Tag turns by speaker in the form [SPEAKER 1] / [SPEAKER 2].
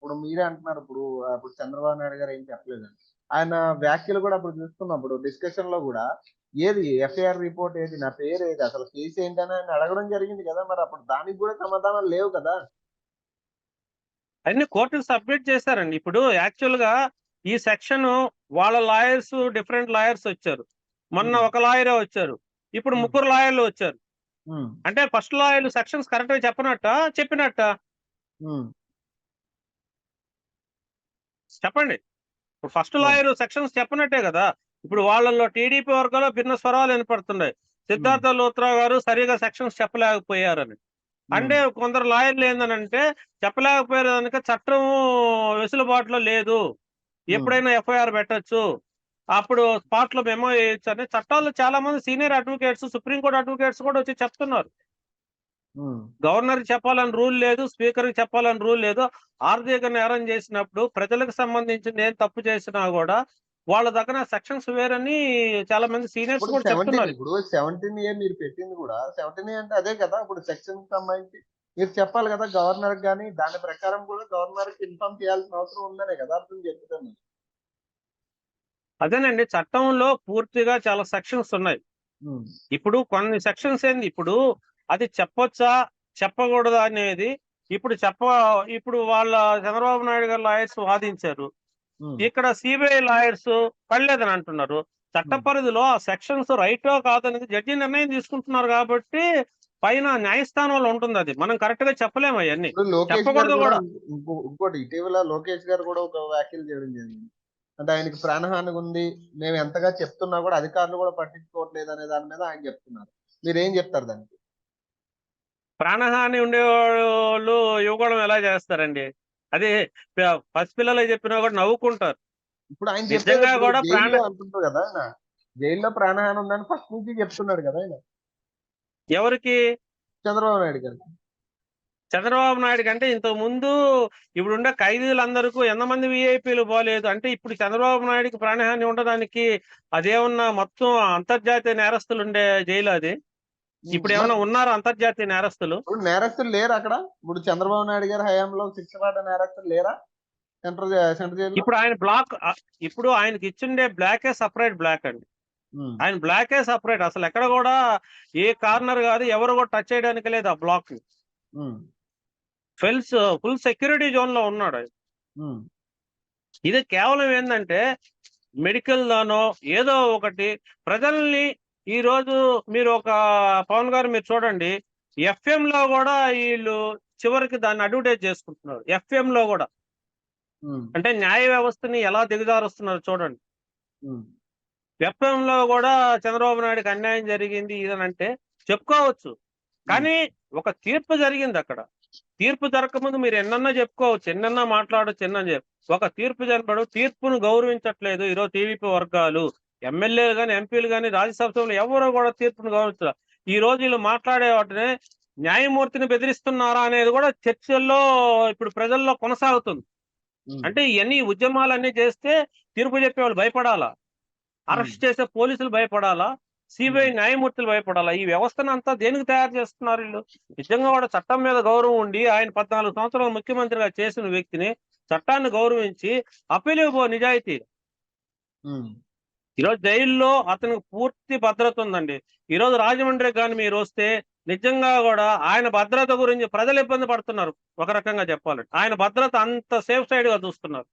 [SPEAKER 1] ఇప్పుడు మీరే అంటున్నారు అప్పుడు చంద్రబాబు నాయుడు గారు ఏం చెప్పలేదని. ఆయన వ్యాఖ్యలు కూడా అప్పుడు చూసుకున్నప్పుడు డిస్కషన్‌లో గూడా ఏది ఎఫ్ఐఆర్ రిపోర్ట్ ఏది? నా పేరేది? అసలు కేస్ ఏంటని ఆయన అడగడం జరిగింది గదా! మరప్పుడు దానికి గూడా సమాధానాలు లేవు కదా!
[SPEAKER 2] అన్ని కోర్టుకి సబ్మిట్ చేశారండి. ఇప్పుడు యాక్చువల్‌గా ఈ సెక్షను వాళ్ళ లాయర్స్ డిఫరెంట్ లాయర్స్ వచ్చారు. మొన్న
[SPEAKER 1] హ్మ్.
[SPEAKER 2] ఒక లాయరే వచ్చారు. ఇప్పుడు
[SPEAKER 1] హ్మ్.
[SPEAKER 2] ముగ్గురు లాయర్లు వచ్చారు.
[SPEAKER 1] హ్మ్.
[SPEAKER 2] అంటే ఫస్ట్ లాయర్లు సెక్షన్స్ కరెక్ట్‌గా చెప్పనట్టా? చెప్పినట్టా?
[SPEAKER 1] హ్మ్.
[SPEAKER 2] చెప్పండి. ఇప్పుడు ఫస్ట్
[SPEAKER 1] అవును.
[SPEAKER 2] లాయర్ సెక్షన్స్ చెప్పనట్టే గదా! ఇప్పుడు వాళ్ళలో టీడీపీ వర్గంలో భిన్న స్వరాలు వినపడుతున్నాయి.
[SPEAKER 1] హ్మ్.
[SPEAKER 2] సిద్ధార్థ లూత్రా గారు సరిగ్గా సెక్షన్స్ చెప్పలేకపోయారని.
[SPEAKER 1] హ్మ్.
[SPEAKER 2] అంటే కొందరు లాయర్లు ఏందనంటే చెప్పలేకపోయారు గనుక చట్టం వెసులుబాటులో లేదు.
[SPEAKER 1] హ్మ్.
[SPEAKER 2] ఎప్పుడైనా ఎఫ్ఐఆర్ పెట్టొచ్చు. అప్పుడు స్పాట్‌లో మెమో ఏయొచ్చు అని చట్టాల్లో చాలా మంది senior advocates, supreme court advocates కూడా వచ్చి చెప్తున్నారు.
[SPEAKER 1] హ్మ్.
[SPEAKER 2] గవర్నర్‌కి చెప్పాలని రూల్ లేదు. స్పీకర్‌కి చెప్పాలని రూల్ లేదు. ఆర్థిక నేరం చేసినప్పుడు ప్రజలకు సంబంధించింది ఏం తప్పు చేసినా గూడా వాళ్ళ దగ్గర సెక్షన్స్ వేరని చాలా మంది సీనియర్స్
[SPEAKER 1] ఇప్పుడు
[SPEAKER 2] కూడా
[SPEAKER 1] 17
[SPEAKER 2] చెప్తున్నారు.
[SPEAKER 1] ఇప్పుడు 17 మీరు పెట్టింది గూడా 17 అంటే అదే కదా! ఇప్పుడు సెక్షన్‌కి సంబంధించి మీరు చెప్పాలి గదా! గవర్నర్‌కి గాని, దాని ప్రకారం గూడా గవర్నర్‌కి ఇన్ఫార్మ్ చేయాల్సిన అవసరం ఉందనే గదా! అర్థం చెప్తున్నాను.
[SPEAKER 2] అదేనండి చట్టంలో పూర్తిగా చాలా సెక్షన్స్ ఉన్నాయి.
[SPEAKER 1] హ్మ్.
[SPEAKER 2] ఇప్పుడు కొన్ని సెక్షన్స్ ఏంది ఇప్పుడు అది చెప్పొచ్చా? చెప్పకూడదా? అనేది ఇప్పుడు ఇప్పుడు వాళ్ళ చంద్రబాబు నాయుడు గారు లాయర్స్ వాదించారు.
[SPEAKER 1] హ్మ్.
[SPEAKER 2] ఇక్కడ సీబీఐ లాయర్స్ పడలేదని అంటున్నారు. చట్ట
[SPEAKER 1] హ్మ్.
[SPEAKER 2] పరిధిలో ఆ సెక్షన్స్ రైటో కాదనేది జడ్జి నిర్ణయం తీసుకుంటున్నారు కాబట్టి పైన న్యాయస్థానంలో ఉంటుందది. మనం కరెక్ట్‌గా చెప్పలేము అయన్నీ.
[SPEAKER 1] ఇప్పుడు లోకేష్ గారు
[SPEAKER 2] చెప్పకూడదు
[SPEAKER 1] గూడా
[SPEAKER 2] గూడా.
[SPEAKER 1] ఇంకోటి ఇటీవల లోకేష్ గారు గూడా ఒక వ్యాఖ్యలు చేయడం జరిగింది. అంటే ఆయనకి ప్రాణహానిగుంది. మేము ఎంతగా చెప్తున్నా గూడా అధికారులు గూడా పట్టించుకోవట్లేదనే దాని మీద ఆయన జెప్తున్నారు. మీరేం జెప్తారు దానికి?
[SPEAKER 2] ప్రాణహాని ఉండేవాళ్ళు ఇవ్వడం ఎలా చేస్తారండి? అది ప పసిపిల్లలకి చెప్పినా కూడా నవ్వుకుంటారు.
[SPEAKER 1] ఇప్పుడు ఆయన చెప్పేది
[SPEAKER 2] నిజంగా
[SPEAKER 1] ఇప్పుడు
[SPEAKER 2] గూడా
[SPEAKER 1] జైల్‌లో అంటుండ్రు గదా! ఆయన. జైల్‌లో ప్రాణహాని ఉందని ఫస్ట్ నుంచి చెప్తున్నాడు గదా! ఆయన.
[SPEAKER 2] ఎవరికి?
[SPEAKER 1] చంద్రబాబు నాయుడు గారికి.
[SPEAKER 2] చంద్రబాబు నాయుడు కంటే ఇంతకుముందు ఇప్పుడుండే ఖైదీలందరకు ఎంతమంది వీఐపీలు పోలేదు. అంటే ఇప్పుడు చంద్రబాబు నాయుడుకి ప్రాణహాని ఉండడానికి అదేమన్నా మొత్తం అంతర్జాతీయ నేరస్తులుండే జైలా అది?
[SPEAKER 1] హ్మ్. మరి
[SPEAKER 2] ఇప్పుడేమన్నా ఉన్నారా అంతర్జాతీయ నేరస్తులు?
[SPEAKER 1] ఇప్పుడు నేరస్తులు లేరా అక్కడ? ఇప్పుడు చంద్రబాబు నాయుడు గారి హయాంలో శిక్ష పడ్డ నేరస్తులు లేరా? సెంట్రల్ జైల్‌లో?
[SPEAKER 2] ఇప్పుడు ఆయన ఇప్పుడు ఆయనకిచ్చిండే బ్లాకే సెపరేట్ బ్లాక్ అండి.
[SPEAKER 1] హ్మ్.
[SPEAKER 2] ఆయన బ్లాకే సెపరేట్. అసలెక్కడ గూడా ఏ కార్నర్ గాదు. ఎవరు గూడా టచ్ చేయడానికి లేదు ఆ బ్లాక్‌ని.
[SPEAKER 1] హ్మ్.
[SPEAKER 2] ఫెల్స్ ఫుల్ సెక్యూరిటీ జోన్‌లో ఉన్నాడాయన.
[SPEAKER 1] హ్మ్.
[SPEAKER 2] ఇది కేవలం ఏందంటే మెడికల్ దానో ఏదో ఒకటి ప్రజల్ని ఈరోజు మీరు ఒక పవన్ గారు మీరు చూడండి. ఎఫ్ఎంలో గూడా ఈళ్ళు చివరికి దాన్ని అడ్వర్టైజ్ చేసుకుంటున్నారు. ఎఫ్ఎంలో గూడా.
[SPEAKER 1] హ్మ్.
[SPEAKER 2] అంటే న్యాయ వ్యవస్థని ఎలా దిగజారుస్తున్నారో చూడండి.
[SPEAKER 1] హ్మ్.
[SPEAKER 2] ఎఫ్ఎంలో గూడా చంద్రబాబు నాయుడుకి అన్యాయం జరిగింది ఇదనంటే చెప్పుకోవచ్చు.
[SPEAKER 1] హ్మ్.
[SPEAKER 2] కానీ ఒక తీర్పు జరిగిందక్కడ. తీర్పు జరగకముందు మీరు ఎన్నన్నా చెప్పుకోవచ్చు. ఎన్నన్నా మాట్లాడొచ్చు. ఒక తీర్పు జనపడు తీర్పును గౌరవించట్లేదు ఈరోజు టీడీపీ వర్గాలు. ఎమ్మెల్యేలు గాని, ఎంపీలు గాని, రాజ్యసభ సభ్యులు ఎవరు గూడా తీర్పును గౌరవించల. ఈరోజు ఈళ్ళు మాట్లాడే వాటిని న్యాయమూర్తిని బెదిరిస్తున్నారా అనేది గూడా చర్చల్లో ఇప్పుడు ప్రజల్లో కొనసాగుతుంది.
[SPEAKER 1] హ్మ్.
[SPEAKER 2] అంటే ఇయన్నీ ఉద్యమాలన్నీ చేస్తే తీర్పు చెప్పేవాళ్ళు భయపడాలా?
[SPEAKER 1] హ్మ్.
[SPEAKER 2] అరెస్ట్ చేసే పోలీసులు భయపడాలా?
[SPEAKER 1] హ్మ్.
[SPEAKER 2] సీబీఐ న్యాయమూర్తులు భయపడాలా? ఈ వ్యవస్థనంతా దేనికి తయారు చేస్తున్నారీళ్ళు? నిజంగా కూడా చట్టం మీద గౌరవం ఉండి, ఆయన 14 సంవత్సరాలు ముఖ్యమంత్రిగా చేసిన వ్యక్తిని, చట్టాన్ని గౌరవించి అప్పీలుకి పో నిజాయితీగా.
[SPEAKER 1] హ్మ్.
[SPEAKER 2] ఈరోజు జైల్లో అతనికి పూర్తి భద్రత ఉందండి. ఈరోజు రాజమండ్రికి గాని మీరొస్తే నిజంగా గూడా ఆయన భద్రత గురించి ప్రజలు ఇబ్బంది పడుతున్నారు. ఒక రకంగా చెప్పాలంటే. ఆయన భద్రత అంత సేఫ్ సైడ్‌గా చూస్తున్నారు.